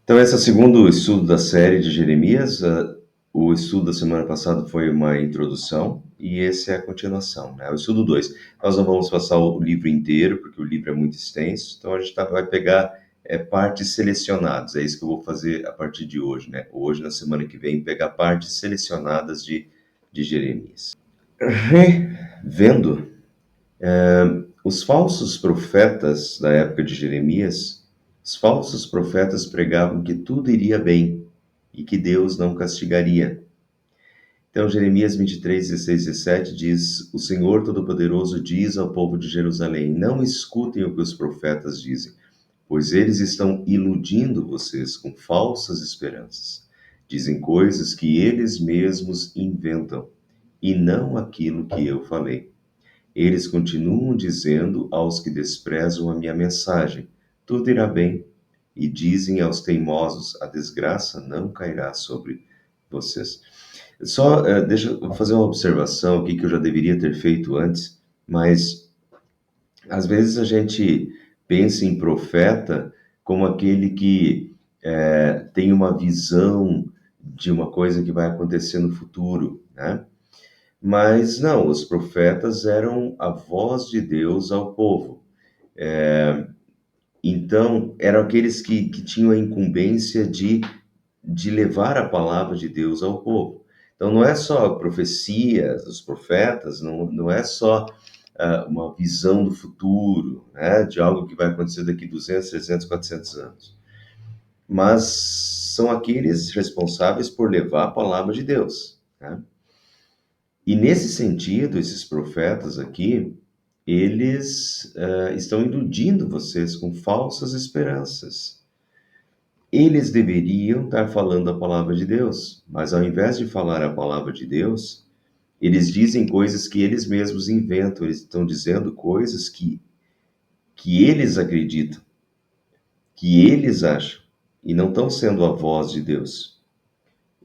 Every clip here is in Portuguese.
Então, esse é o segundo estudo da série de Jeremias. O estudo da semana passada foi uma introdução e esse é a continuação, né? O estudo 2. Nós não vamos passar o livro inteiro, porque o livro é muito extenso, então a gente vai pegar partes selecionadas. É isso que eu vou fazer a partir de hoje, né? Hoje, na semana que vem, pegar partes selecionadas de Jeremias. Revendo os falsos profetas da época de Jeremias, os falsos profetas pregavam que tudo iria bem e que Deus não castigaria. Então, Jeremias 23, 16 e 17 diz: O Senhor Todo-Poderoso diz ao povo de Jerusalém: Não escutem o que os profetas dizem, pois eles estão iludindo vocês com falsas esperanças. Dizem coisas que eles mesmos inventam, e não aquilo que eu falei. Eles continuam dizendo aos que desprezam a minha mensagem: tudo irá bem. E dizem aos teimosos: a desgraça não cairá sobre vocês. Só deixa eu fazer uma observação aqui que eu já deveria ter feito antes, mas às vezes a gente pensa em profeta como aquele que tem uma visão de uma coisa que vai acontecer no futuro, né? Mas não, os profetas eram a voz de Deus ao povo. Então, eram aqueles que tinham a incumbência de levar a palavra de Deus ao povo. Então, não é só profecias dos profetas, não é só uma visão do futuro, né, de algo que vai acontecer daqui 200, 300, 400 anos. Mas são aqueles responsáveis por levar a palavra de Deus, né? E nesse sentido, esses profetas aqui, eles estão iludindo vocês com falsas esperanças. Eles deveriam estar falando a palavra de Deus, mas ao invés de falar a palavra de Deus, eles dizem coisas que eles mesmos inventam, eles estão dizendo coisas que eles acreditam, que eles acham, e não estão sendo a voz de Deus.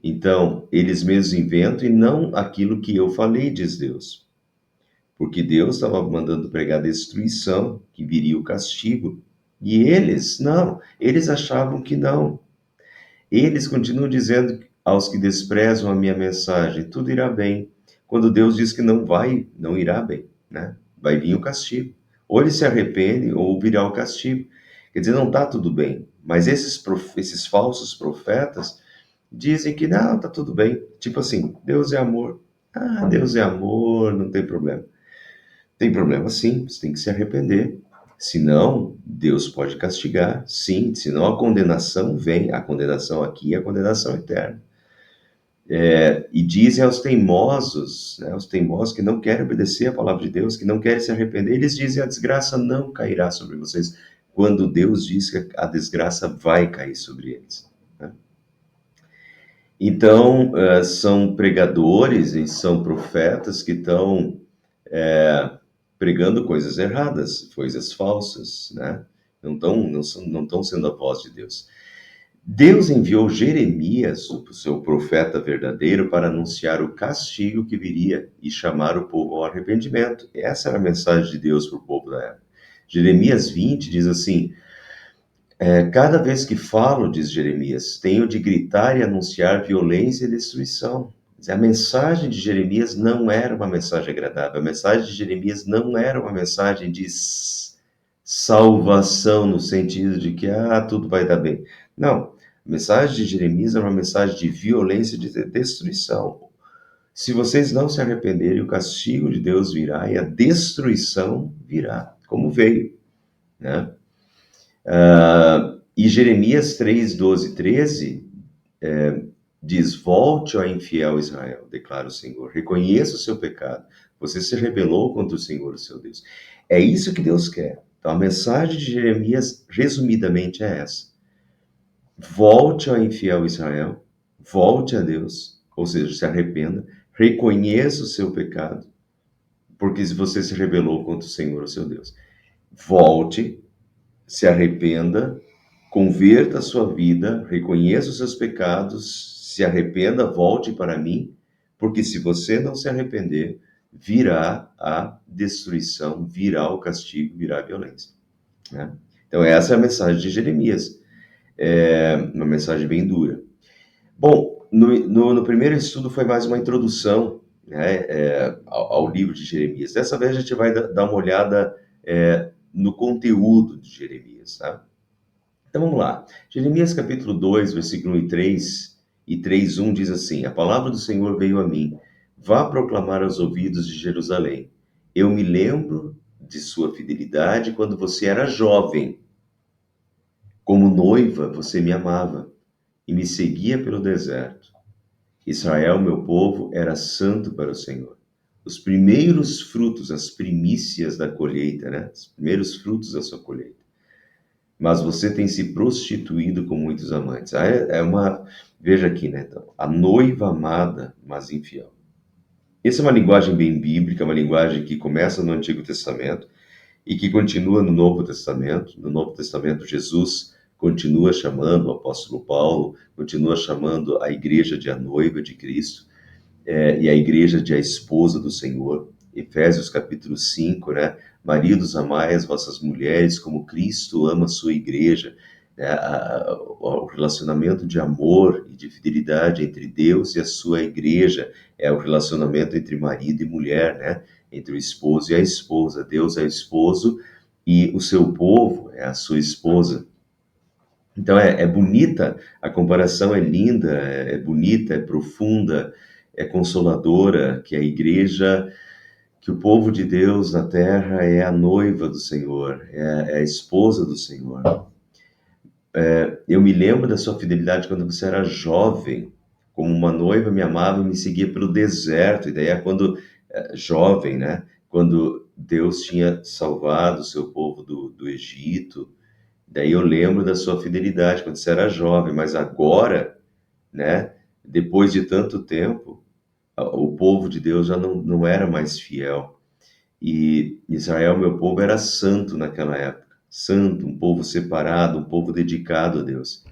Então, eles mesmos inventam e não aquilo que eu falei, diz Deus. Porque Deus estava mandando pregar destruição, que viria o castigo. E eles, não, eles achavam que não. Eles continuam dizendo aos que desprezam a minha mensagem, tudo irá bem. Quando Deus diz que não irá bem, né? Vai vir o castigo. Ou eles se arrependem, ou virá o castigo. Quer dizer, não está tudo bem. Mas esses falsos profetas dizem que não, está tudo bem. Tipo assim, Deus é amor. Ah, Deus é amor, não tem problema. Tem problema sim, você tem que se arrepender. Senão, Deus pode castigar, sim, senão a condenação vem, a condenação aqui é a condenação eterna. E dizem aos teimosos, né, os teimosos que não querem obedecer a palavra de Deus, que não querem se arrepender, eles dizem a desgraça não cairá sobre vocês, quando Deus diz que a desgraça vai cair sobre eles, né? Então, são pregadores e são profetas que estão pregando coisas erradas, coisas falsas, né? Não estão sendo a voz de Deus. Deus enviou Jeremias, o seu profeta verdadeiro, para anunciar o castigo que viria e chamar o povo ao arrependimento. Essa era a mensagem de Deus para o povo da época. Jeremias 20 diz assim: cada vez que falo, diz Jeremias, tenho de gritar e anunciar violência e destruição. A mensagem de Jeremias não era uma mensagem agradável. A mensagem de Jeremias não era uma mensagem de salvação, no sentido de que tudo vai dar bem. Não. A mensagem de Jeremias é uma mensagem de violência e de destruição. Se vocês não se arrependerem, o castigo de Deus virá e a destruição virá, como veio, né? E Jeremias 3, 12, 13 diz: Volte, ó infiel Israel, declara o Senhor, reconheça o seu pecado, você se rebelou contra o Senhor, o seu Deus. É isso que Deus quer. Então, a mensagem de Jeremias, resumidamente, é essa: volte, ó infiel Israel, volte a Deus, ou seja, se arrependa, reconheça o seu pecado, porque você se rebelou contra o Senhor, o seu Deus. Volte, se arrependa, converta a sua vida, reconheça os seus pecados, se arrependa, volte para mim, porque se você não se arrepender, virá a destruição, virá o castigo, virá a violência, né? Então essa é a mensagem de Jeremias. uma mensagem bem dura. Bom, no primeiro estudo foi mais uma introdução, né, ao livro de Jeremias. Dessa vez a gente vai dar uma olhada no conteúdo de Jeremias, tá? Então vamos lá. Jeremias capítulo 2, versículo 1 e 3 e 3:1 diz assim: A palavra do Senhor veio a mim. Vá proclamar aos ouvidos de Jerusalém. Eu me lembro de sua fidelidade quando você era jovem. Como noiva, você me amava e me seguia pelo deserto. Israel, meu povo, era santo para o Senhor. Os primeiros frutos, as primícias da colheita, né? Os primeiros frutos da sua colheita. Mas você tem se prostituído com muitos amantes. Veja aqui, né? Então, a noiva amada, mas infiel. Essa é uma linguagem bem bíblica, uma linguagem que começa no Antigo Testamento e que continua no Novo Testamento. No Novo Testamento, Jesus continua chamando o apóstolo Paulo, continua chamando a igreja de a noiva de Cristo, e a igreja de a esposa do Senhor. Efésios capítulo 5, né? Maridos, amai as vossas mulheres como Cristo ama a sua igreja. Né? O relacionamento de amor e de fidelidade entre Deus e a sua igreja é o relacionamento entre marido e mulher, né? Entre o esposo e a esposa. Deus é o esposo e o seu povo é a sua esposa. Então é bonita, a comparação é linda, é bonita, é profunda, é consoladora, que a igreja, que o povo de Deus na terra é a noiva do Senhor, é a esposa do Senhor. Eu me lembro da sua fidelidade quando você era jovem, como uma noiva me amava e me seguia pelo deserto, e daí é quando, jovem, né? Quando Deus tinha salvado o seu povo do Egito. Daí eu lembro da sua fidelidade quando você era jovem, mas agora, né, depois de tanto tempo, o povo de Deus já não era mais fiel. E Israel, meu povo, era santo naquela época. Santo, um povo separado, um povo dedicado a Deus.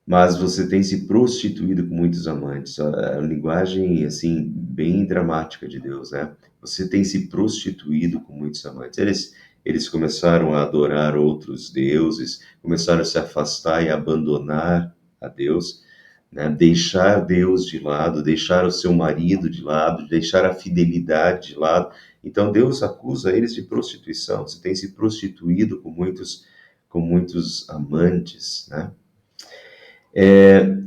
Mas você tem se prostituído com muitos amantes. A linguagem, assim, bem dramática de Deus, né? Você tem se prostituído com muitos amantes. Eles começaram a adorar outros deuses, começaram a se afastar e abandonar a Deus, né? Deixar Deus de lado, deixar o seu marido de lado, deixar a fidelidade de lado. Então Deus acusa eles de prostituição. Você tem se prostituído com muitos amantes, né?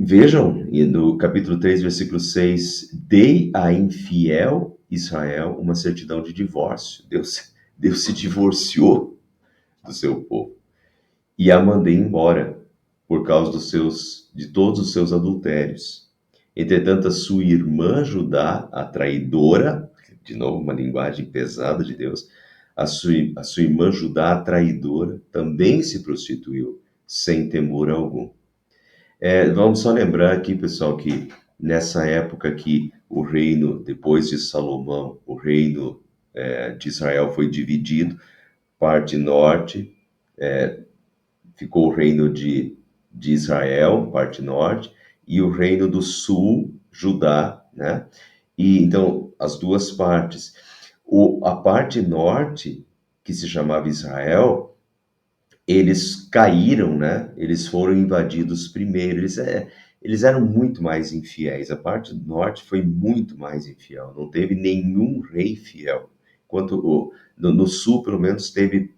Vejam, no capítulo 3, versículo 6, dei a infiel Israel uma certidão de divórcio. Deus se divorciou do seu povo e a mandei embora por causa de todos os seus adultérios. Entretanto, a sua irmã Judá, a traidora, de novo uma linguagem pesada de Deus, a sua irmã Judá, a traidora, também se prostituiu, sem temor algum. Vamos só lembrar aqui, pessoal, que nessa época que o reino, depois de Salomão, o reino de Israel foi dividido, parte norte, ficou o reino de Israel, parte norte, e o reino do sul, Judá, né? E então, as duas partes. A parte norte, que se chamava Israel, eles caíram, né? Eles foram invadidos primeiro. Eles eram muito mais infiéis. A parte do norte foi muito mais infiel. Não teve nenhum rei fiel. Enquanto no sul, pelo menos, teve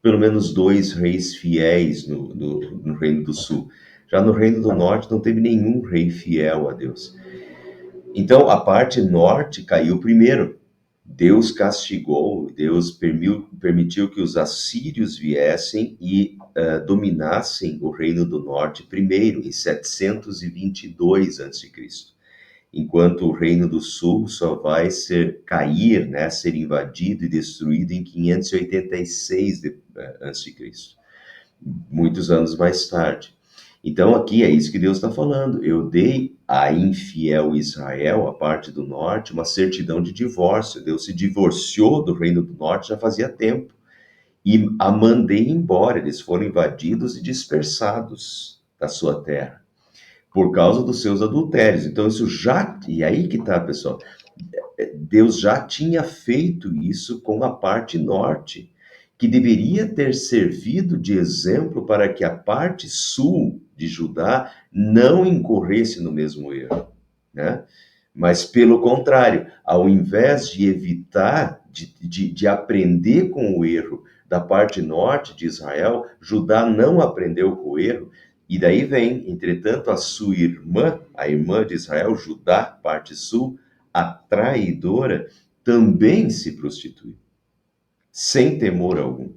pelo menos 2 reis fiéis no Reino do Sul. Já no Reino do Norte não teve nenhum rei fiel a Deus. Então a parte norte caiu primeiro. Deus castigou, Deus permitiu que os assírios viessem e dominassem o Reino do Norte primeiro, em 722 a.C., enquanto o Reino do Sul só vai cair, né, ser invadido e destruído em 586 a.C., muitos anos mais tarde. Então aqui é isso que Deus está falando. Eu dei a infiel Israel, a parte do norte, uma certidão de divórcio. Deus se divorciou do Reino do Norte já fazia tempo e a mandei embora. Eles foram invadidos e dispersados da sua terra por causa dos seus adultérios. Então isso já, e aí que tá, pessoal, Deus já tinha feito isso com a parte norte. que deveria ter servido de exemplo para que a parte sul de Judá não incorresse no mesmo erro, né? Mas, pelo contrário, ao invés de evitar, de aprender com o erro da parte norte de Israel, Judá não aprendeu com o erro, e daí vem, entretanto, a sua irmã, a irmã de Israel, Judá, parte sul, a traidora, também se prostituiu, sem temor algum.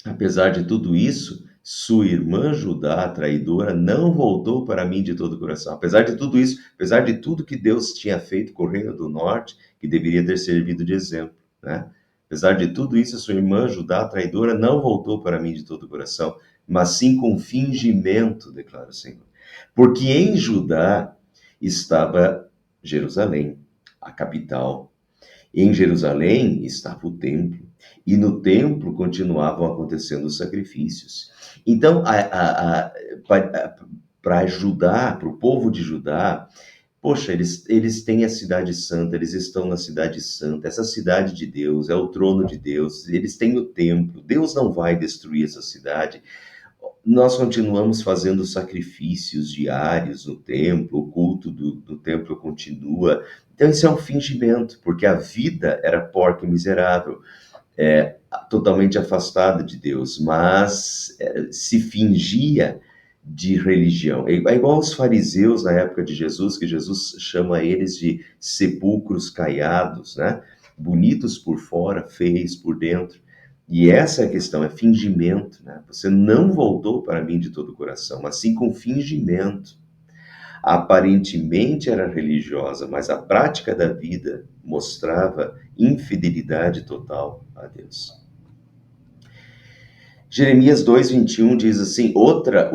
Apesar de tudo isso, sua irmã Judá, a traidora, não voltou para mim de todo o coração. Apesar de tudo isso, apesar de tudo que Deus tinha feito com o Reino do Norte, que deveria ter servido de exemplo, né? Apesar de tudo isso, a sua irmã Judá, a traidora, não voltou para mim de todo o coração, mas sim com fingimento, declara o Senhor. Porque em Judá estava Jerusalém, a capital. Em Jerusalém estava o templo, e no templo continuavam acontecendo os sacrifícios. Então, para ajudar, para o povo de Judá, poxa, eles têm a cidade santa, eles estão na cidade santa, essa cidade de Deus, é o trono de Deus, eles têm o templo, Deus não vai destruir essa cidade. Nós continuamos fazendo sacrifícios diários no templo, o culto do templo continua. Então, isso é um fingimento, porque a vida era porca e miserável, totalmente afastada de Deus, mas se fingia de religião. É igual os fariseus na época de Jesus, que Jesus chama eles de sepulcros caiados, né? Bonitos por fora, feios por dentro. E essa é a questão, é fingimento, né? Você não voltou para mim de todo o coração, mas sim com fingimento. Aparentemente era religiosa, mas a prática da vida mostrava infidelidade total a Deus. Jeremias 2:21 diz assim, outra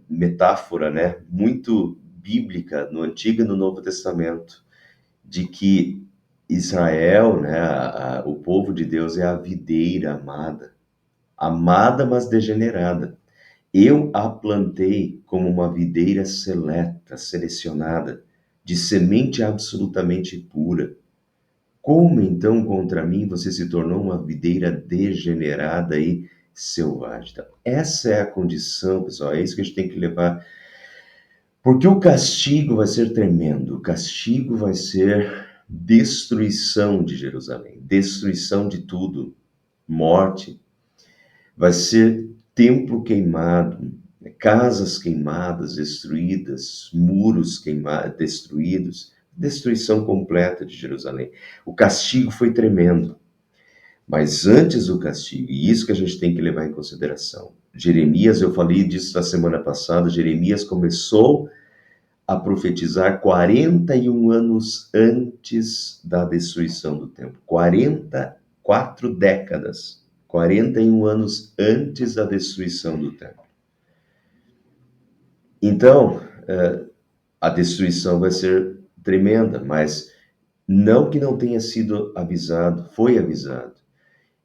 metáfora, né, muito bíblica no Antigo e no Novo Testamento, de que Israel, né, o povo de Deus é a videira amada, amada mas degenerada. Eu a plantei como uma videira seleta, selecionada, de semente absolutamente pura. Como então contra mim você se tornou uma videira degenerada e selvagem? Então, essa é a condição, pessoal, é isso que a gente tem que levar. Porque o castigo vai ser tremendo, o castigo vai ser destruição de Jerusalém, destruição de tudo, morte, vai ser templo queimado, casas queimadas, destruídas, muros queimados, destruídos, destruição completa de Jerusalém. O castigo foi tremendo, mas antes do castigo, e isso que a gente tem que levar em consideração, Jeremias, eu falei disso na semana passada, Jeremias começou a profetizar 41 anos antes da destruição do templo, 44 décadas. 41 anos antes da destruição do templo. Então, a destruição vai ser tremenda, mas não que não tenha sido avisado, foi avisado.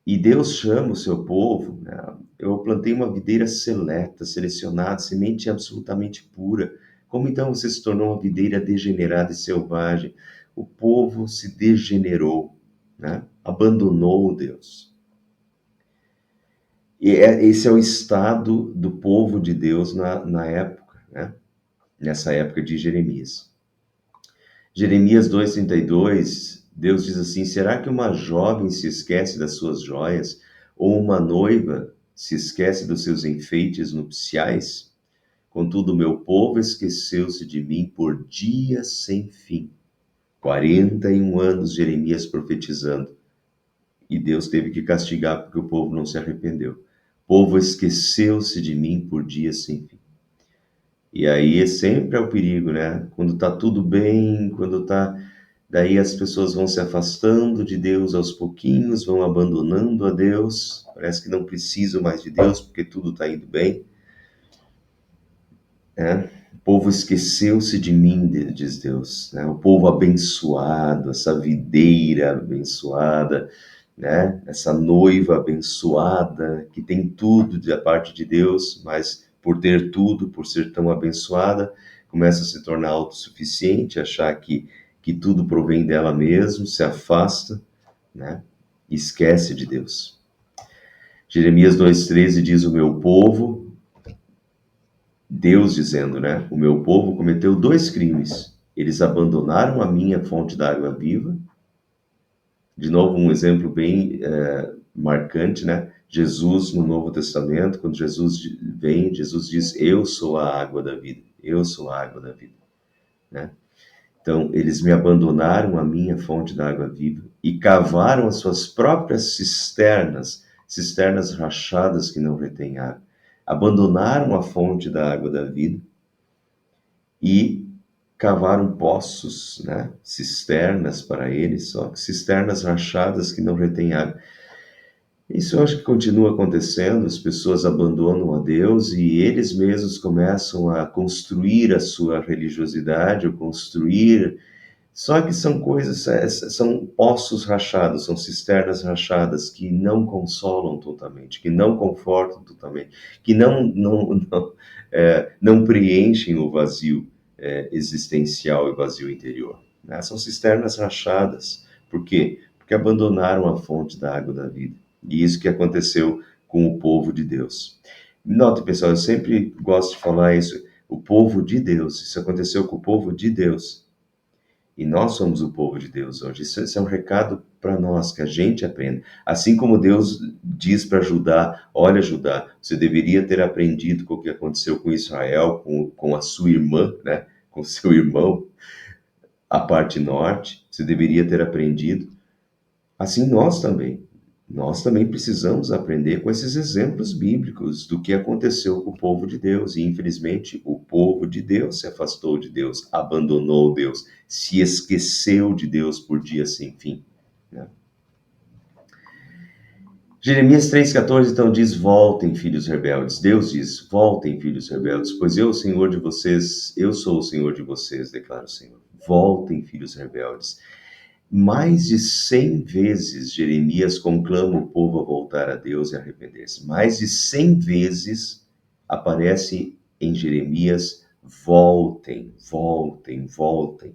E Deus chama o seu povo, né? Eu plantei uma videira seleta, selecionada, semente absolutamente pura. Como então você se tornou uma videira degenerada e selvagem? O povo se degenerou, né? Abandonou Deus. E esse é o estado do povo de Deus na época, né? Nessa época de Jeremias. Jeremias 2:32, Deus diz assim, será que uma jovem se esquece das suas joias, ou uma noiva se esquece dos seus enfeites nupciais? Contudo, meu povo esqueceu-se de mim por dias sem fim. 41 anos Jeremias profetizando. E Deus teve que castigar porque o povo não se arrependeu. O povo esqueceu-se de mim por dias sem fim. E aí sempre é o perigo, né? Quando tá tudo bem, quando tá... Daí as pessoas vão se afastando de Deus aos pouquinhos, vão abandonando a Deus, parece que não precisam mais de Deus porque tudo tá indo bem, né? O povo esqueceu-se de mim, diz Deus, né? O povo abençoado, essa videira abençoada, né? Essa noiva abençoada, que tem tudo da parte de Deus, mas por ter tudo, por ser tão abençoada, começa a se tornar autossuficiente, achar que tudo provém dela mesma, se afasta, né? esquece de Deus. Jeremias 2,13 diz: o meu povo, Deus dizendo, né? O meu povo cometeu 2 crimes. Eles abandonaram a minha fonte da água viva. De novo, um exemplo bem marcante, né? Jesus, no Novo Testamento, quando Jesus vem, Jesus diz: eu sou a água da vida. Eu sou a água da vida, né? Então, eles me abandonaram a minha fonte da água viva e cavaram as suas próprias cisternas, cisternas rachadas que não retêm água. Abandonaram a fonte da água da vida e cavaram poços, né? Cisternas para eles, só que cisternas rachadas que não retêm água. Isso eu acho que continua acontecendo, as pessoas abandonam a Deus e eles mesmos começam a construir a sua religiosidade, ou construir. Só que são coisas, são poços rachados, são cisternas rachadas que não consolam totalmente, que não confortam totalmente, que não preenchem o vazio existencial e vazio interior, né? São cisternas rachadas. Por quê? Porque abandonaram a fonte da água da vida. E isso que aconteceu com o povo de Deus. Note, pessoal, eu sempre gosto de falar isso, o povo de Deus, isso aconteceu com o povo de Deus. E nós somos o povo de Deus hoje. Isso é um recado para nós, que a gente aprenda. Assim como Deus diz para Judá: olha, Judá, você deveria ter aprendido com o que aconteceu com Israel, com a sua irmã, né? Com seu irmão, a parte norte, você deveria ter aprendido. Assim nós também. Nós também precisamos aprender com esses exemplos bíblicos do que aconteceu com o povo de Deus. E, infelizmente, o povo de Deus se afastou de Deus, abandonou Deus, se esqueceu de Deus por dias sem fim, né? Jeremias 3,14 então diz: voltem, filhos rebeldes. Deus diz: voltem, filhos rebeldes, pois eu, Senhor de vocês, eu sou o Senhor de vocês, declara o Senhor. Voltem, filhos rebeldes. Mais de 100 vezes Jeremias conclama o povo a voltar a Deus e arrepender-se. Mais de 100 vezes aparece em Jeremias: voltem, voltem, voltem.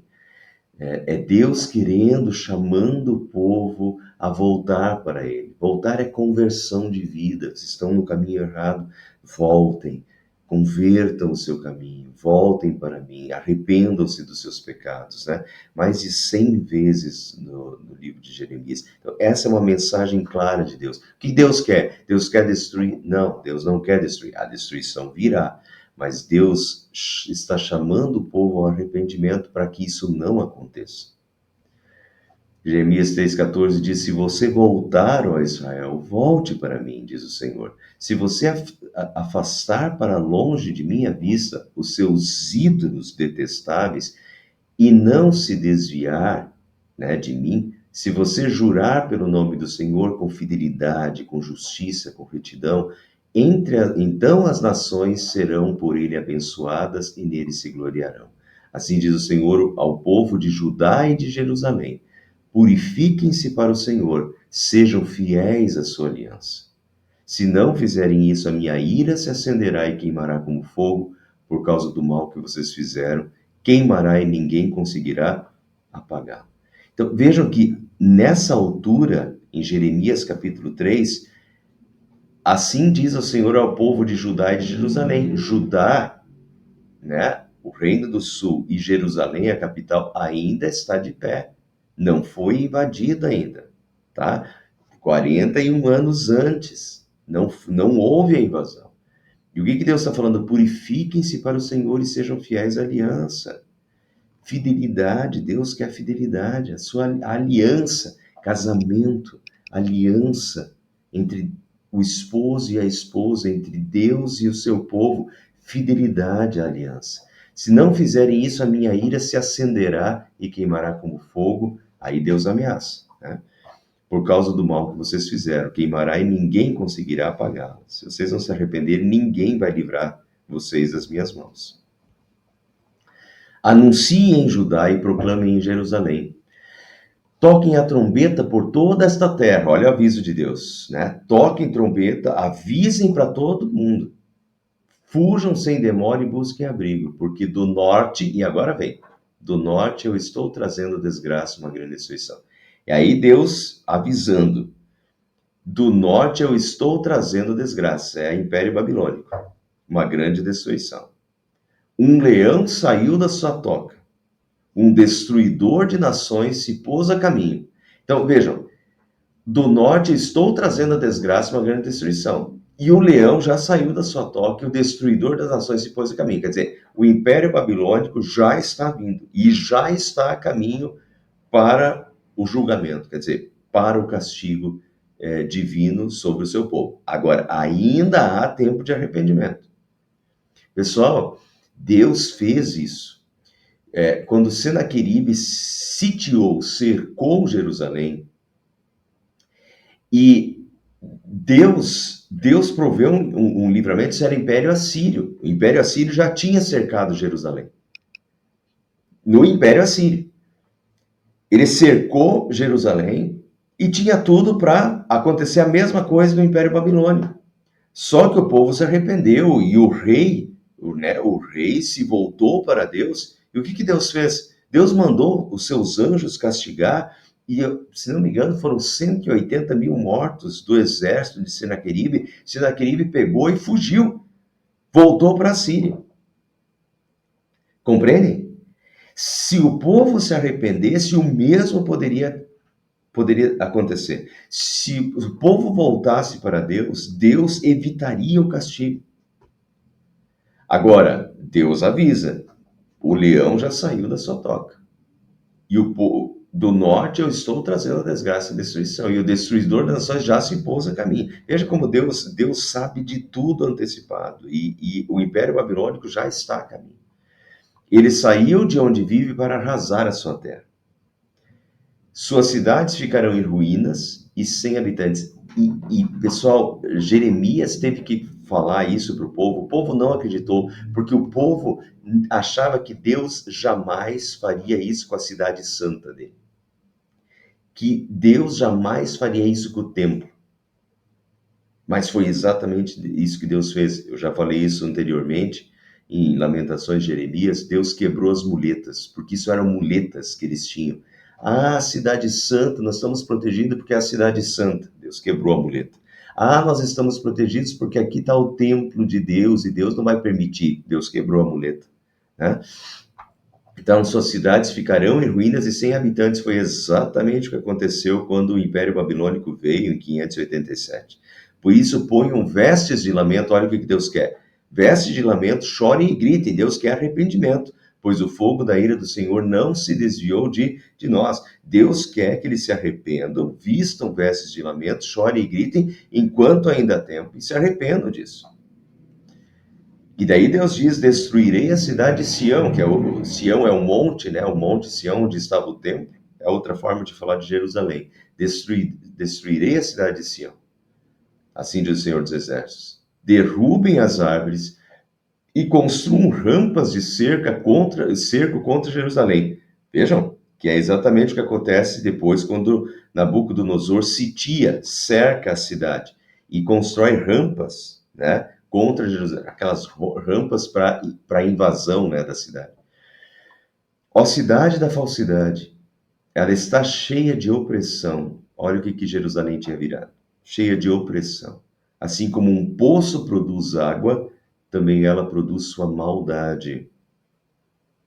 É Deus querendo, chamando o povo a voltar para Ele. Voltar é conversão de vida. Se estão no caminho errado, voltem. Convertam o seu caminho, voltem para mim, arrependam-se dos seus pecados, né? Mais de 100 vezes no livro de Jeremias. Então, essa é uma mensagem clara de Deus. O que Deus quer? Deus quer destruir? Não, Deus não quer destruir. A destruição virá. Mas Deus está chamando o povo ao arrependimento para que isso não aconteça. Jeremias 3,14 diz: se você voltar, ó Israel, volte para mim, diz o Senhor. Se você afastar para longe de minha vista os seus ídolos detestáveis e não se desviar, né, de mim, se você jurar pelo nome do Senhor com fidelidade, com justiça, com retidão, então as nações serão por ele abençoadas e nele se gloriarão. Assim diz o Senhor ao povo de Judá e de Jerusalém: purifiquem-se para o Senhor, sejam fiéis à sua aliança. Se não fizerem isso, a minha ira se acenderá e queimará como fogo, por causa do mal que vocês fizeram, queimará e ninguém conseguirá apagar. Então, vejam que nessa altura, em Jeremias capítulo 3, assim diz o Senhor ao povo de Judá e de Jerusalém. Judá, né, o reino do sul, e Jerusalém, a capital, ainda está de pé. Não foi invadida ainda, tá? 41 anos antes, não houve a invasão. E o que Deus está falando? Purifiquem-se para o Senhor e sejam fiéis à aliança. Fidelidade, Deus quer fidelidade, a sua aliança, casamento, aliança entre o esposo e a esposa, entre Deus e o seu povo, fidelidade à aliança. Se não fizerem isso, a minha ira se acenderá e queimará como fogo. Aí Deus ameaça, né? Por causa do mal que vocês fizeram, queimará e ninguém conseguirá apagá-la. Se vocês não se arrependerem, ninguém vai livrar vocês das minhas mãos. Anunciem em Judá e proclamem em Jerusalém. Toquem a trombeta por toda esta terra. Olha o aviso de Deus, né? Toquem trombeta, avisem para todo mundo. Fujam sem demora e busquem abrigo, porque do norte, e agora vem, do norte eu estou trazendo desgraça, uma grande destruição. E aí Deus avisando. Do norte eu estou trazendo desgraça. É o Império Babilônico. Uma grande destruição. Um leão saiu da sua toca. Um destruidor de nações se pôs a caminho. Então, vejam, do norte estou trazendo a desgraça, uma grande destruição. E o leão já saiu da sua toca, e o destruidor das nações se pôs a caminho. Quer dizer, o Império Babilônico já está vindo e já está a caminho para o julgamento, quer dizer, para o castigo divino sobre o seu povo. Agora, ainda há tempo de arrependimento. Pessoal, Deus fez isso. Quando Senaqueribe sitiou, cercou Jerusalém, e Deus proveu um livramento, isso era o Império Assírio. O Império Assírio já tinha cercado Jerusalém. No Império Assírio. Ele cercou Jerusalém e tinha tudo para acontecer a mesma coisa no Império Babilônico. Só que o povo se arrependeu e o rei se voltou para Deus. E o que Deus fez? Deus mandou os seus anjos castigar e, se não me engano, foram 180 mil mortos do exército de Senaqueribe. Senaqueribe pegou e fugiu, voltou para a Síria. Compreendem? Se o povo se arrependesse, o mesmo poderia acontecer. Se o povo voltasse para Deus, Deus evitaria o castigo. Agora, Deus avisa, o leão já saiu da sua toca. E o povo do norte eu estou trazendo a desgraça e a destruição. E o destruidor das nações já se pôs a caminho. Veja como Deus sabe de tudo antecipado. E o Império Babilônico já está a caminho. Ele saiu de onde vive para arrasar a sua terra. Suas cidades ficarão em ruínas e sem habitantes. Pessoal, Jeremias teve que falar isso para o povo não acreditou, porque o povo achava que Deus jamais faria isso com a cidade santa dele. Que Deus jamais faria isso com o templo. Mas foi exatamente isso que Deus fez. Eu já falei isso anteriormente, em Lamentações de Jeremias. Deus quebrou as muletas, porque isso eram muletas que eles tinham. Ah, cidade santa, nós estamos protegidos porque é a cidade santa. Deus quebrou a muleta. Ah, nós estamos protegidos porque aqui está o templo de Deus e Deus não vai permitir. Deus quebrou a muleta. Né? Então, suas cidades ficarão em ruínas e sem habitantes. Foi exatamente o que aconteceu quando o Império Babilônico veio em 587. Por isso, ponham vestes de lamento. Olha o que Deus quer. Vestes de lamento, chorem e gritem. Deus quer arrependimento, pois o fogo da ira do Senhor não se desviou de nós. Deus quer que eles se arrependam, vistam vestes de lamento, chorem e gritem, enquanto ainda há tempo, e se arrependam disso. E daí Deus diz, destruirei a cidade de Sião, que Sião é o monte, né? O monte Sião, onde estava o templo. É outra forma de falar de Jerusalém. Destruirei a cidade de Sião. Assim diz o Senhor dos Exércitos. Derrubem as árvores e construam rampas de cerco contra Jerusalém. Vejam que é exatamente o que acontece depois quando Nabucodonosor sitia, cerca a cidade e constrói rampas, né, contra Jerusalém, aquelas rampas para invasão, né, da cidade. Ó cidade da falsidade, ela está cheia de opressão. Olha o que Jerusalém tinha virado. Cheia de opressão. Assim como um poço produz água, também ela produz sua maldade.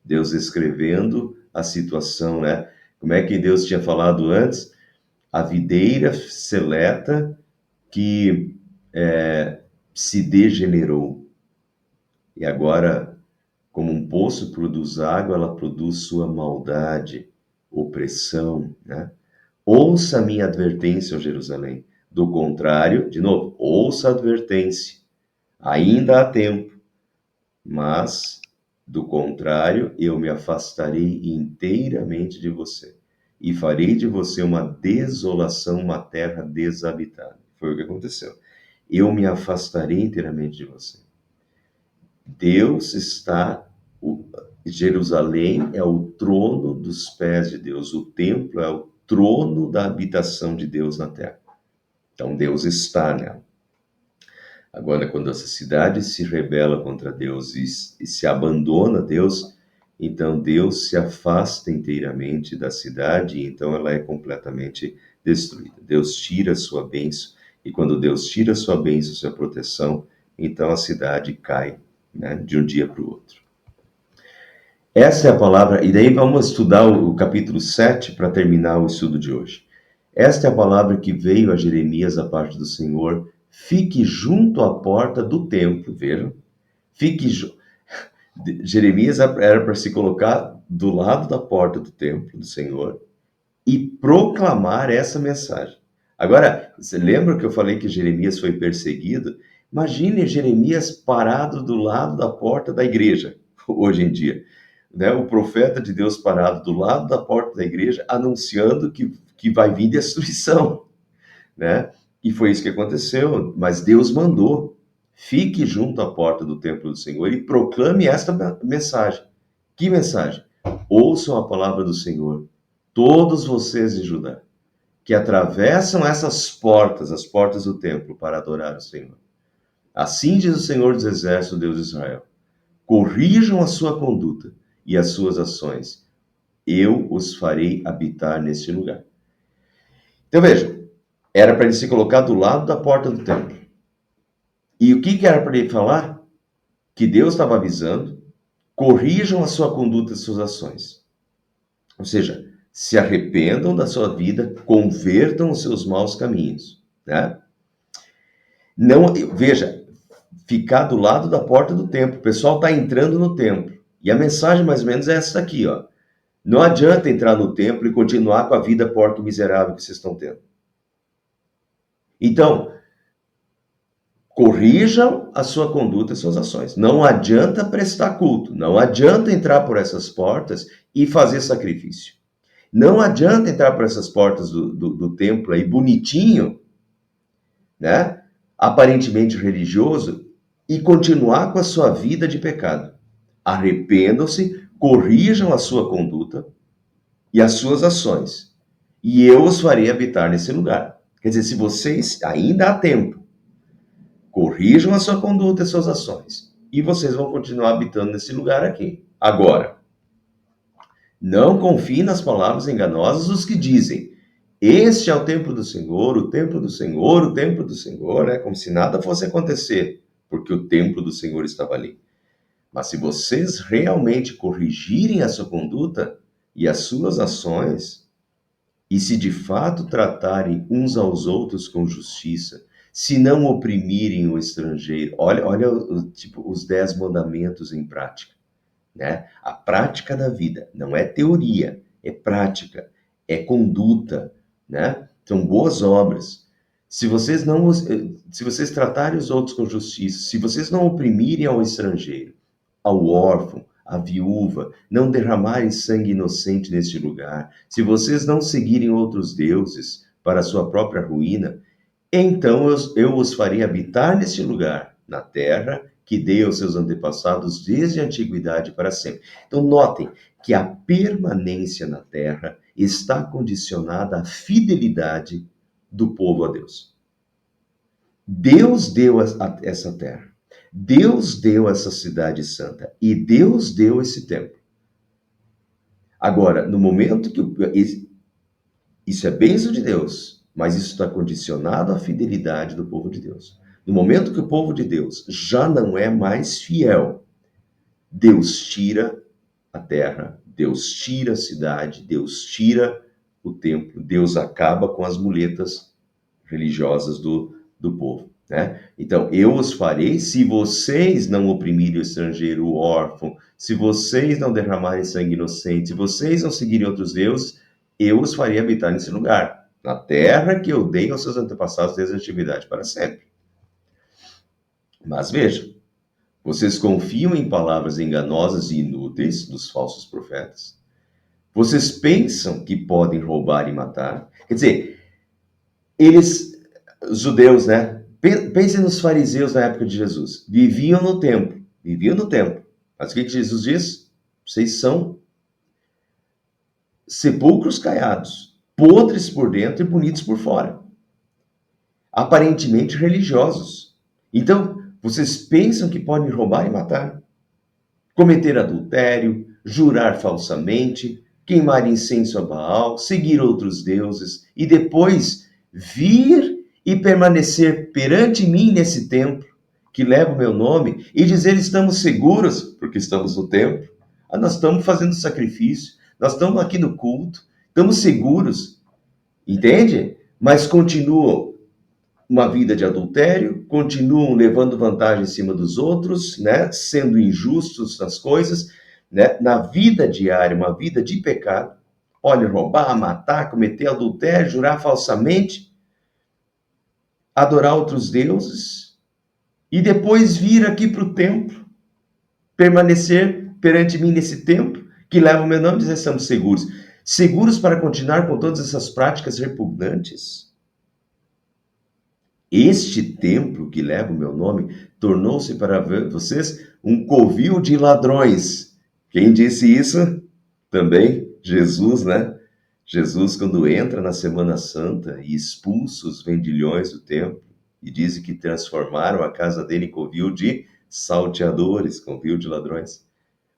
Deus escrevendo a situação, né? Como é que Deus tinha falado antes? A videira seleta que se degenerou. E agora, como um poço produz água, ela produz sua maldade, opressão, né? Ouça a minha advertência, ó Jerusalém. Do contrário, de novo, ouça a advertência. Ainda há tempo, mas, do contrário, eu me afastarei inteiramente de você e farei de você uma desolação, uma terra desabitada. Foi o que aconteceu. Eu me afastarei inteiramente de você. Deus está... Jerusalém é o trono dos pés de Deus. O templo é o trono da habitação de Deus na terra. Então, Deus está nela. Agora, quando essa cidade se rebela contra Deus e se abandona a Deus, então Deus se afasta inteiramente da cidade e então ela é completamente destruída. Deus tira a sua bênção E quando Deus tira a sua bênção, sua proteção, então a cidade cai, né, de um dia para o outro. Essa é a palavra, e daí vamos estudar o capítulo 7 para terminar o estudo de hoje. Esta é a palavra que veio a Jeremias da parte do Senhor: fique junto à porta do templo, vejam? Jeremias era para se colocar do lado da porta do templo do Senhor e proclamar essa mensagem. Agora, você lembra que eu falei que Jeremias foi perseguido? Imagine Jeremias parado do lado da porta da igreja, hoje em dia. Né? O profeta de Deus parado do lado da porta da igreja, anunciando que vai vir destruição. Né? E foi isso que aconteceu, mas Deus mandou: fique junto à porta do templo do Senhor e proclame esta mensagem. Que mensagem? Ouçam a palavra do Senhor, todos vocês de Judá, que atravessam essas portas, as portas do templo, para adorar o Senhor. Assim diz o Senhor dos Exércitos, Deus de Israel: corrijam a sua conduta e as suas ações, eu os farei habitar neste lugar. Então veja, era para ele se colocar do lado da porta do templo. E o que era para ele falar? Que Deus estava avisando: corrijam a sua conduta e as suas ações. Ou seja, se arrependam da sua vida, convertam os seus maus caminhos, né? Não, veja, ficar do lado da porta do templo. O pessoal está entrando no templo. E a mensagem mais ou menos é essa aqui, ó. Não adianta entrar no templo e continuar com a vida porca e miserável que vocês estão tendo. Então, corrijam a sua conduta e suas ações. Não adianta prestar culto. Não adianta entrar por essas portas e fazer sacrifício. Não adianta entrar por essas portas do templo aí bonitinho, né? Aparentemente religioso, e continuar com a sua vida de pecado. Arrependam-se, corrijam a sua conduta e as suas ações, e eu os farei habitar nesse lugar. Quer dizer, se vocês ainda há tempo, corrijam a sua conduta e suas ações, e vocês vão continuar habitando nesse lugar aqui. Agora, não confie nas palavras enganosas dos que dizem: este é o templo do Senhor, o templo do Senhor, o templo do Senhor, né? Como se nada fosse acontecer, porque o templo do Senhor estava ali. Mas se vocês realmente corrigirem a sua conduta e as suas ações, e se de fato tratarem uns aos outros com justiça, se não oprimirem o estrangeiro, olha tipo, os 10 mandamentos em prática, né? A prática da vida, não é teoria, é prática, é conduta, né? São boas obras. Se vocês tratarem os outros com justiça, se vocês não oprimirem ao estrangeiro, ao órfão, à viúva, não derramarem sangue inocente neste lugar, se vocês não seguirem outros deuses para a sua própria ruína, então eu os farei habitar neste lugar, na terra que dei aos seus antepassados desde a antiguidade para sempre. Então, notem que a permanência na terra está condicionada à fidelidade do povo a Deus. Deus deu essa terra. Deus deu essa cidade santa. E Deus deu esse templo. Agora, no momento que isso é bênção de Deus, mas isso está condicionado à fidelidade do povo de Deus. No momento que o povo de Deus já não é mais fiel, Deus tira a terra, Deus tira a cidade, Deus tira o templo, Deus acaba com as muletas religiosas do povo. Né? Então, eu os farei se vocês não oprimirem o estrangeiro, o órfão, se vocês não derramarem sangue inocente, se vocês não seguirem outros deuses, eu os farei habitar nesse lugar, na terra que eu dei aos seus antepassados desde a antiguidade para sempre. Mas vejam, vocês confiam em palavras enganosas e inúteis dos falsos profetas. Vocês pensam que podem roubar e matar. Quer dizer, os judeus, né? Pensem nos fariseus na época de Jesus. Viviam no templo. Mas o que Jesus diz? Vocês são sepulcros caiados, podres por dentro e bonitos por fora. Aparentemente religiosos. Então, vocês pensam que podem roubar e matar? Cometer adultério, jurar falsamente, queimar incenso a Baal, seguir outros deuses e depois vir e permanecer perante mim nesse templo, que leva o meu nome, e dizer estamos seguros, porque estamos no templo, nós estamos fazendo sacrifício, nós estamos aqui no culto, estamos seguros, entende? Mas continuam uma vida de adultério, continuam levando vantagem em cima dos outros, né? Sendo injustos nas coisas, né? Na vida diária, uma vida de pecado. Olha, roubar, matar, cometer adultério, jurar falsamente, adorar outros deuses, e depois vir aqui para o templo, permanecer perante mim nesse templo, que leva o meu nome, e dizer estamos seguros. Seguros para continuar com todas essas práticas repugnantes? Este templo que leva o meu nome tornou-se para vocês um covil de ladrões. Quem disse isso? Também Jesus, né? Jesus, quando entra na Semana Santa e expulsa os vendilhões do templo, e diz que transformaram a casa dele em covil de salteadores, covil de ladrões.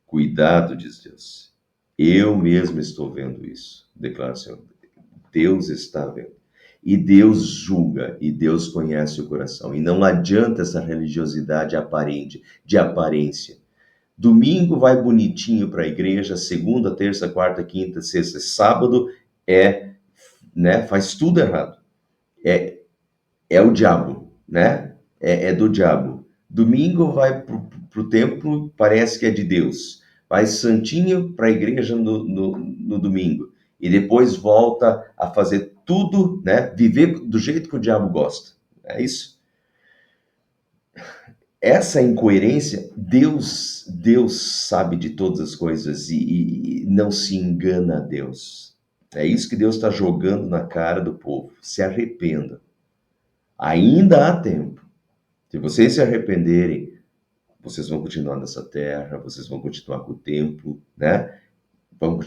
Cuidado, diz Deus. Eu mesmo estou vendo isso, declara o Senhor. Deus está vendo. E Deus julga, e Deus conhece o coração. E não adianta essa religiosidade aparente, de aparência. Domingo vai bonitinho para a igreja, segunda, terça, quarta, quinta, sexta, sábado né, faz tudo errado. É o diabo, né? É do diabo. Domingo vai pro templo, parece que é de Deus. Vai santinho para a igreja no domingo. E depois volta a fazer tudo, né? Viver do jeito que o diabo gosta. É isso. Essa incoerência, Deus sabe de todas as coisas e não se engana a Deus. É isso que Deus está jogando na cara do povo. Se arrependa. Ainda há tempo. Se vocês se arrependerem, vocês vão continuar nessa terra, vocês vão continuar com o templo, né? Vão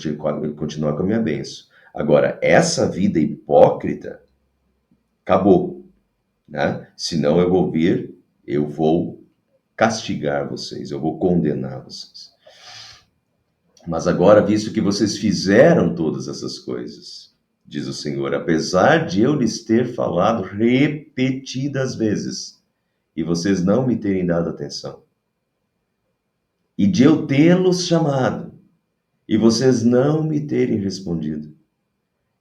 continuar com a minha bênção. Agora, essa vida hipócrita acabou, né? Senão eu vou castigar vocês, eu vou condenar vocês. Mas agora, visto que vocês fizeram todas essas coisas, diz o Senhor, apesar de eu lhes ter falado repetidas vezes, e vocês não me terem dado atenção, e de eu tê-los chamado, e vocês não me terem respondido,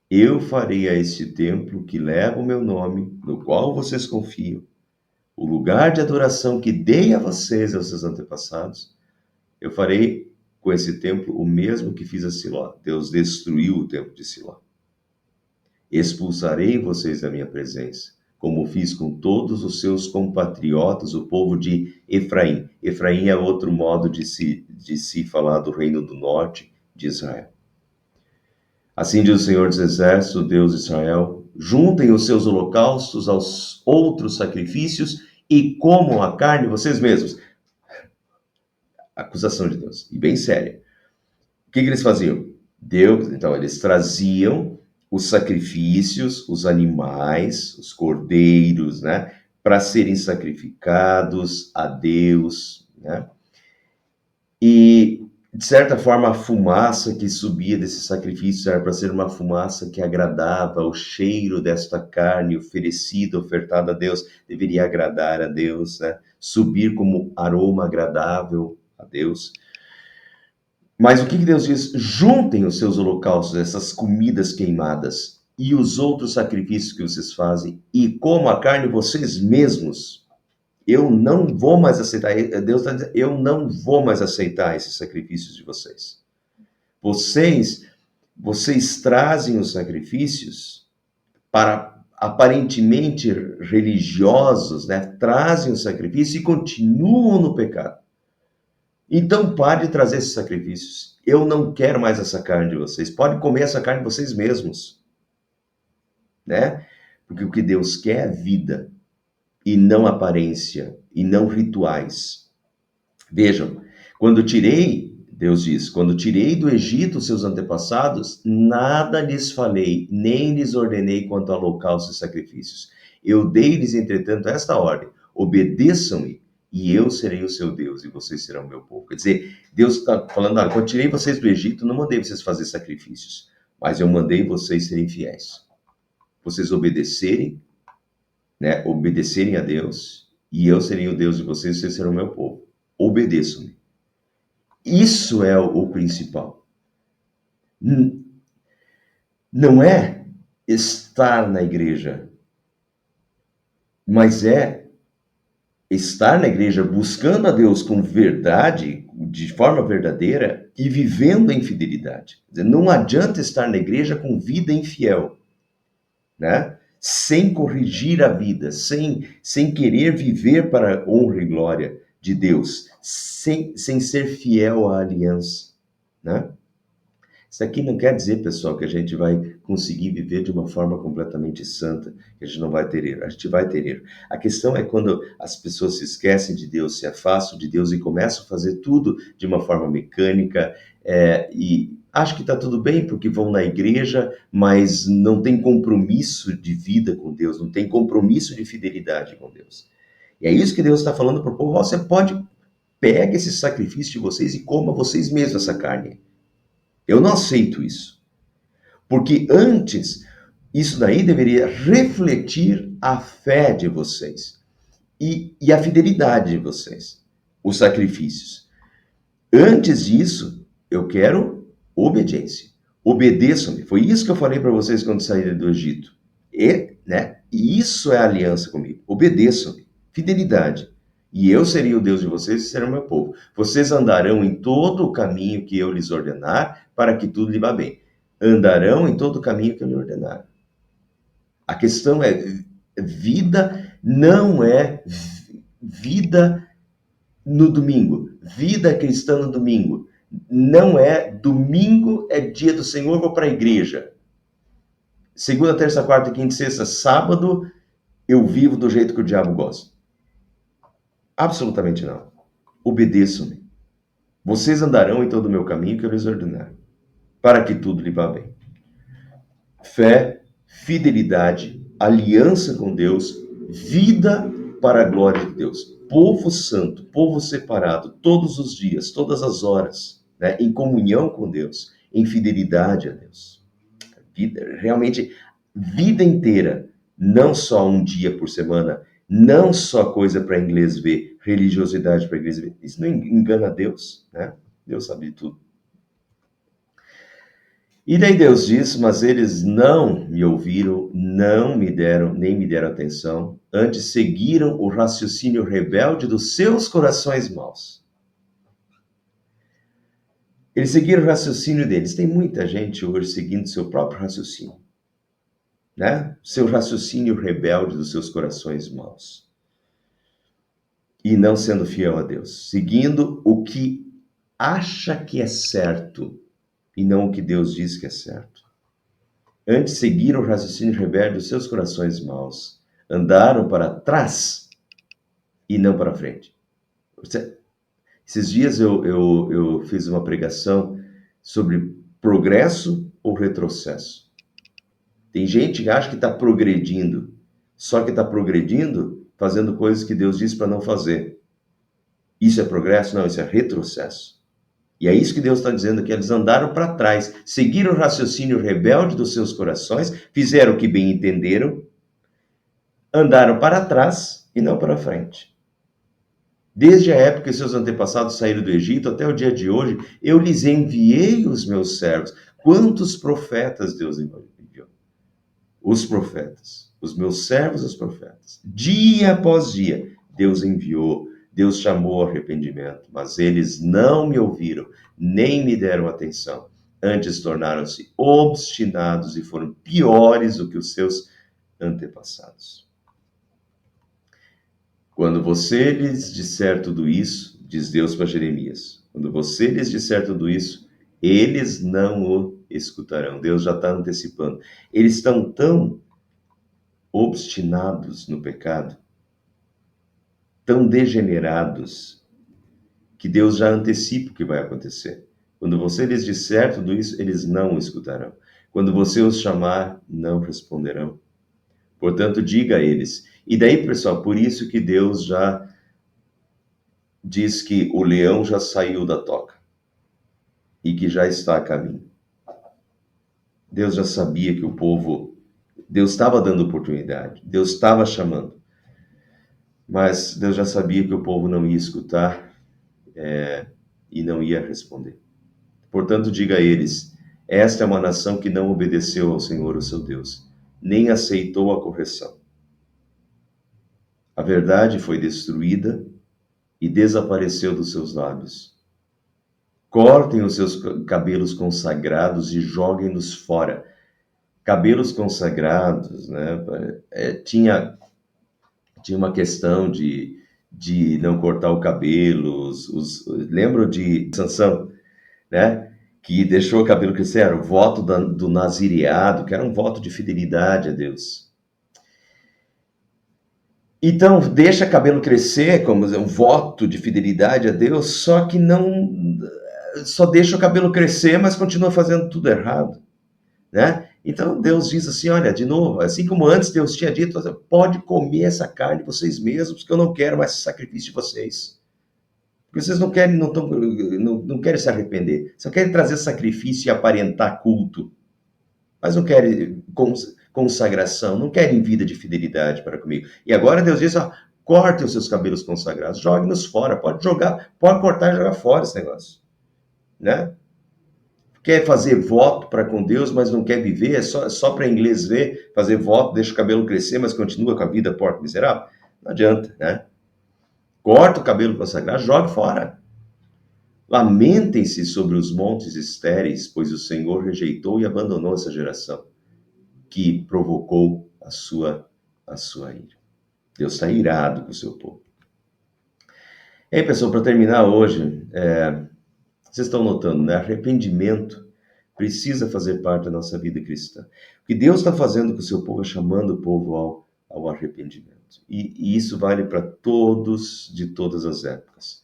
eu farei a este templo que leva o meu nome, no qual vocês confiam, o lugar de adoração que dei a vocês e aos seus antepassados, eu farei com esse templo o mesmo que fiz a Siló. Deus destruiu o templo de Siló. Expulsarei vocês da minha presença, como fiz com todos os seus compatriotas, o povo de Efraim. Efraim é outro modo de se falar do reino do norte de Israel. Assim diz o Senhor dos Exércitos, Deus de Israel, juntem os seus holocaustos aos outros sacrifícios e comam a carne vocês mesmos. Acusação de Deus, e bem séria. O que eles faziam? Então, eles traziam os sacrifícios, os animais, os cordeiros, né, para serem sacrificados a Deus, né? E, de certa forma, a fumaça que subia desses sacrifícios era para ser uma fumaça que agradava, o cheiro desta carne oferecida, ofertada a Deus, deveria agradar a Deus, né? Subir como aroma agradável a Deus. Mas o que Deus diz? Juntem os seus holocaustos, essas comidas queimadas, e os outros sacrifícios que vocês fazem, e comam a carne vocês mesmos. Eu não vou mais aceitar, Deus está dizendo, eu não vou mais aceitar esses sacrifícios de vocês. Vocês trazem os sacrifícios para aparentemente religiosos, né? Trazem o sacrifício e continuam no pecado. Então pare de trazer esses sacrifícios. Eu não quero mais essa carne de vocês. Pode comer essa carne vocês mesmos, né? Porque o que Deus quer é vida e não aparência e não rituais. Vejam, Deus diz, quando tirei do Egito os seus antepassados, nada lhes falei, nem lhes ordenei quanto a holocaustos e sacrifícios. Eu dei-lhes, entretanto, esta ordem: obedeçam-me, e eu serei o seu Deus, e vocês serão o meu povo. Quer dizer, Deus está falando, olha, quando tirei vocês do Egito, não mandei vocês fazer sacrifícios, mas eu mandei vocês serem fiéis. Vocês obedecerem né? Obedecerem a Deus, e eu serei o Deus de vocês, vocês serão o meu povo. Obedeçam-me. Isso é o principal. Não é estar na igreja, mas é estar na igreja buscando a Deus com verdade, de forma verdadeira e vivendo em fidelidade. Quer dizer, não adianta estar na igreja com vida infiel, né? Sem corrigir a vida, sem querer viver para a honra e glória de Deus, sem ser fiel à aliança, né? Isso aqui não quer dizer, pessoal, que a gente vai conseguir viver de uma forma completamente santa, que a gente não vai ter erro. A gente vai ter erro. A questão é quando as pessoas se esquecem de Deus, se afastam de Deus e começam a fazer tudo de uma forma mecânica, e acham que está tudo bem porque vão na igreja, mas não tem compromisso de vida com Deus, não tem compromisso de fidelidade com Deus. E é isso que Deus está falando para o povo. Você pode pegar esse sacrifício de vocês e coma vocês mesmos essa carne. Eu não aceito isso. Porque antes, isso daí deveria refletir a fé de vocês e a fidelidade de vocês, os sacrifícios. Antes disso, eu quero obediência. Obedeçam-me. Foi isso que eu falei para vocês quando saíram do Egito. E isso é aliança comigo. Obedeçam-me. Fidelidade. E eu serei o Deus de vocês e serão meu povo. Vocês andarão em todo o caminho que eu lhes ordenar, para que tudo lhe vá bem. Andarão em todo o caminho que eu lhe ordenar. A questão é, vida não é vida no domingo. Vida cristã no domingo. Não é domingo, é dia do Senhor, vou para a igreja. Segunda, terça, quarta, quinta, sexta, sábado, eu vivo do jeito que o diabo gosta. Absolutamente não. Obedeçam-me. Vocês andarão em todo o meu caminho que eu lhes ordenar, para que tudo lhe vá bem. Fé, fidelidade, aliança com Deus, vida para a glória de Deus. Povo santo, povo separado, todos os dias, todas as horas, né, em comunhão com Deus, em fidelidade a Deus. Realmente, vida inteira, não só um dia por semana, não só coisa para inglês ver, religiosidade para inglês ver. Isso não engana Deus, né? Deus sabe de tudo. E daí Deus diz, mas eles não me ouviram, não me deram, nem me deram atenção, antes seguiram o raciocínio rebelde dos seus corações maus. Eles seguiram o raciocínio deles. Tem muita gente hoje seguindo seu próprio raciocínio, né? Seu raciocínio rebelde dos seus corações maus. E não sendo fiel a Deus, seguindo o que acha que é certo e não o que Deus diz que é certo. Antes seguiram o raciocínio rebelde dos seus corações maus, andaram para trás e não para frente. Esses dias eu fiz uma pregação sobre progresso ou retrocesso. Tem gente que acha que está progredindo, só que está progredindo fazendo coisas que Deus disse para não fazer. Isso é progresso? Não, isso é retrocesso. E é isso que Deus está dizendo, que eles andaram para trás, seguiram o raciocínio rebelde dos seus corações, fizeram o que bem entenderam, andaram para trás e não para frente. Desde a época que seus antepassados saíram do Egito até o dia de hoje, eu lhes enviei os meus servos. Quantos profetas Deus enviou? Os profetas, os meus servos, os profetas. Dia após dia, Deus enviou, Deus chamou ao arrependimento, mas eles não me ouviram, nem me deram atenção. Antes tornaram-se obstinados e foram piores do que os seus antepassados. Quando você lhes disser tudo isso, diz Deus para Jeremias, quando você lhes disser tudo isso, eles não o escutarão. Deus já está antecipando. Eles estão tão obstinados no pecado, tão degenerados, que Deus já antecipa o que vai acontecer. Quando você lhes disser tudo isso, eles não o escutarão. Quando você os chamar, não responderão. Portanto, diga a eles. E daí, pessoal, por isso que Deus já diz que o leão já saiu da toca e que já está a caminho. Deus já sabia que o povo Deus estava dando oportunidade, Deus estava chamando, mas Deus já sabia que o povo não ia escutar e não ia responder. Portanto, diga a eles: esta é uma nação que não obedeceu ao Senhor, o seu Deus, nem aceitou a correção. A verdade foi destruída e desapareceu dos seus lábios. Cortem os seus cabelos consagrados e joguem-nos fora. Cabelos consagrados, né? Tinha uma questão de não cortar o cabelo. Lembram de Sansão, né? Que deixou o cabelo crescer, era o voto do nazireado, que era um voto de fidelidade a Deus. Então, deixa cabelo crescer como um voto de fidelidade a Deus, só que não só deixa o cabelo crescer, mas continua fazendo tudo errado, né? Então Deus diz assim, olha, de novo, assim como antes Deus tinha dito, pode comer essa carne vocês mesmos, porque eu não quero mais esse sacrifício de vocês. Porque vocês não querem, não querem se arrepender, só querem trazer sacrifício e aparentar culto, mas não querem consagração, não querem vida de fidelidade para comigo. E agora Deus diz, ó, cortem os seus cabelos consagrados, jogue-nos fora, pode jogar, pode cortar e jogar fora esse negócio, né? Quer fazer voto para com Deus, mas não quer viver, é só para inglês ver, fazer voto, deixa o cabelo crescer, mas continua com a vida porca miserável? Não adianta, né? Corta o cabelo consagrado, jogue fora. Lamentem-se sobre os montes estéreis, pois o Senhor rejeitou e abandonou essa geração, que provocou a sua ira. Deus está irado com o seu povo. E aí, pessoal, para terminar hoje, vocês estão notando, né? Arrependimento precisa fazer parte da nossa vida cristã. O que Deus está fazendo com o seu povo é chamando o povo ao arrependimento. E isso vale para todos, de todas as épocas.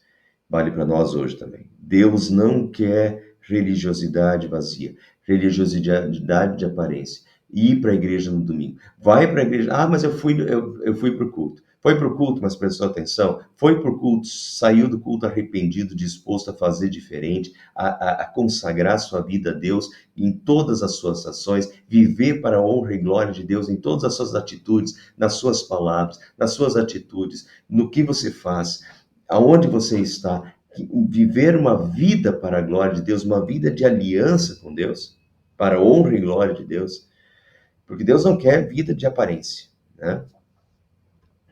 Vale para nós hoje também. Deus não quer religiosidade vazia, religiosidade de aparência. Ir para a igreja no domingo. Vai para a igreja. Ah, mas eu fui para o culto. Foi para o culto, mas prestou atenção. Foi para o culto, saiu do culto arrependido, disposto a fazer diferente, a consagrar sua vida a Deus em todas as suas ações, viver para a honra e glória de Deus em todas as suas atitudes, nas suas palavras, nas suas atitudes, no que você faz, aonde você está. Viver uma vida para a glória de Deus, uma vida de aliança com Deus, para a honra e glória de Deus, porque Deus não quer vida de aparência, né?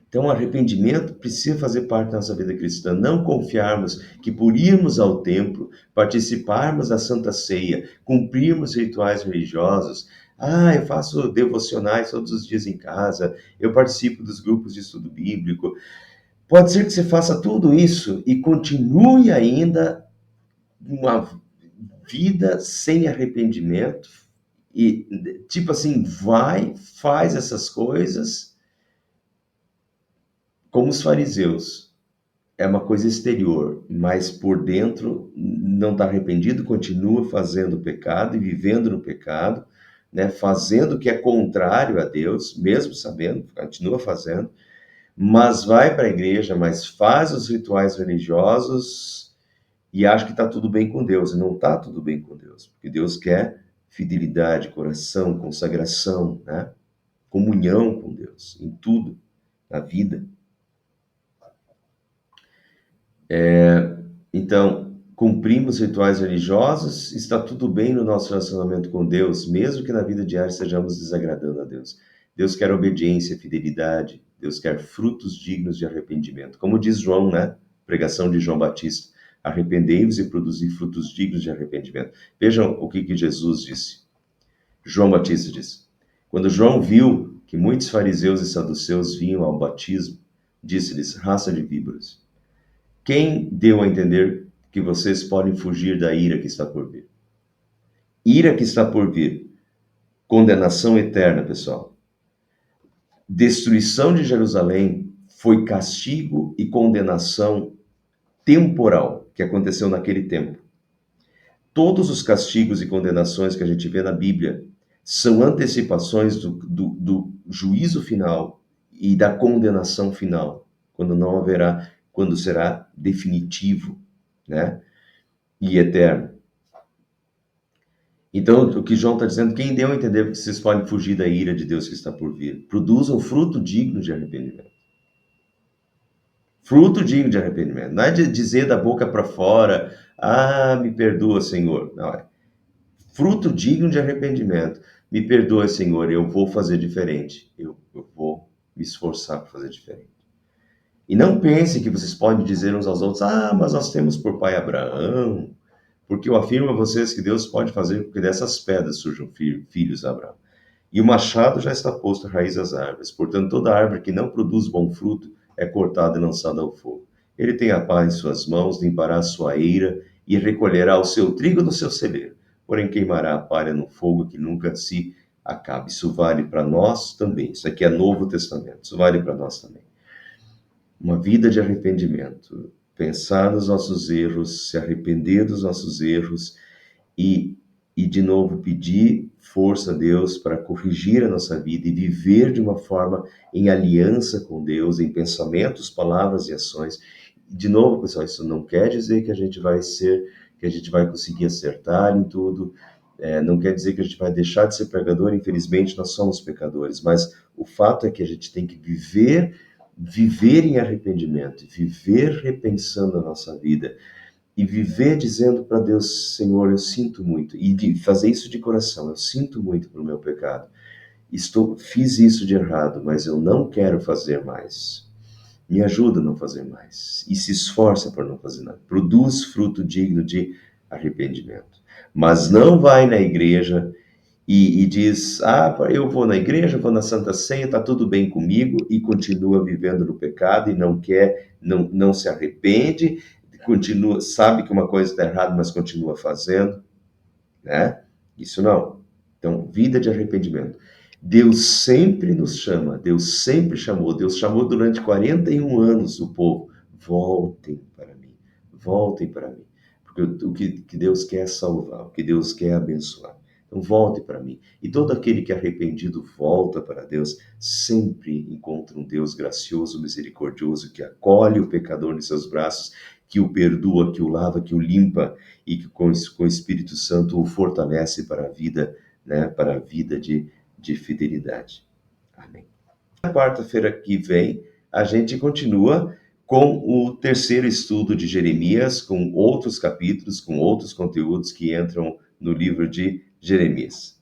Então, o arrependimento precisa fazer parte da nossa vida cristã. Não confiarmos que por irmos ao templo, participarmos da Santa Ceia, cumprirmos rituais religiosos. Ah, eu faço devocionais todos os dias em casa, eu participo dos grupos de estudo bíblico. Pode ser que você faça tudo isso e continue ainda uma vida sem arrependimento. E, tipo assim, faz essas coisas como os fariseus. É uma coisa exterior, mas por dentro não está arrependido, continua fazendo o pecado e vivendo no pecado, né? Fazendo o que é contrário a Deus, mesmo sabendo, continua fazendo, mas vai para a igreja, mas faz os rituais religiosos e acha que está tudo bem com Deus, e não está tudo bem com Deus, porque Deus quer fidelidade, coração, consagração, né? Comunhão com Deus, em tudo, na vida. Então, cumprimos rituais religiosos, está tudo bem no nosso relacionamento com Deus, mesmo que na vida diária estejamos desagradando a Deus. Deus quer obediência, fidelidade, Deus quer frutos dignos de arrependimento. Como diz João, né? Pregação de João Batista: arrependei-vos e produzi frutos dignos de arrependimento. Vejam o que Jesus disse. João Batista disse: quando João viu que muitos fariseus e saduceus vinham ao batismo, disse-lhes: raça de víboras, quem deu a entender que vocês podem fugir da ira que está por vir? Ira que está por vir. Condenação eterna, pessoal. Destruição de Jerusalém foi castigo e condenação temporal que aconteceu naquele tempo. Todos os castigos e condenações que a gente vê na Bíblia são antecipações do juízo final e da condenação final, quando será definitivo, né? E eterno. Então, o que João está dizendo, quem deu a entender que vocês podem fugir da ira de Deus que está por vir? Produzam fruto digno de arrependimento. Fruto digno de arrependimento. Não é de dizer da boca para fora, ah, me perdoa, Senhor. Não, é fruto digno de arrependimento. Me perdoa, Senhor, eu vou fazer diferente. Eu vou me esforçar para fazer diferente. E não pense que vocês podem dizer uns aos outros, ah, mas nós temos por pai Abraão, porque eu afirmo a vocês que Deus pode fazer com que dessas pedras surjam filhos a Abraão. E o machado já está posto à raiz das árvores. Portanto, toda árvore que não produz bom fruto é cortada e lançada ao fogo. Ele tem a pá em suas mãos, limpará a sua eira e recolherá o seu trigo no seu celeiro. Porém, queimará a palha no fogo que nunca se acaba. Isso vale para nós também. Isso aqui é Novo Testamento. Isso vale para nós também. Uma vida de arrependimento. Pensar nos nossos erros, se arrepender dos nossos erros e, e de novo pedir força a Deus para corrigir a nossa vida e viver de uma forma em aliança com Deus, em pensamentos, palavras e ações. De novo, pessoal, isso não quer dizer que a gente vai que a gente vai conseguir acertar em tudo, não quer dizer que a gente vai deixar de ser pregador, infelizmente nós somos pecadores, mas o fato é que a gente tem que viver em arrependimento, viver repensando a nossa vida, e viver dizendo para Deus, Senhor, eu sinto muito, e fazer isso de coração, eu sinto muito pelo meu pecado, fiz isso de errado, mas eu não quero fazer mais. Me ajuda a não fazer mais. E se esforça para não fazer nada. Produz fruto digno de arrependimento. Mas não vai na igreja e diz, ah, eu vou na igreja, vou na Santa Ceia, está tudo bem comigo, e continua vivendo no pecado e não quer, não se arrepende, continua, sabe que uma coisa está errada, mas continua fazendo, né? Isso não. Então, vida de arrependimento. Deus sempre nos chama, Deus sempre chamou, Deus chamou durante 41 anos o povo, voltem para mim, porque o que Deus quer é salvar, o que Deus quer é abençoar. Então, volte para mim. E todo aquele que é arrependido volta para Deus, sempre encontra um Deus gracioso, misericordioso, que acolhe o pecador em seus braços, que o perdoa, que o lava, que o limpa, e que com o Espírito Santo o fortalece para a vida, né, para a vida de fidelidade. Amém. Na quarta-feira que vem, a gente continua com o terceiro estudo de Jeremias, com outros capítulos, com outros conteúdos que entram no livro de Jeremias.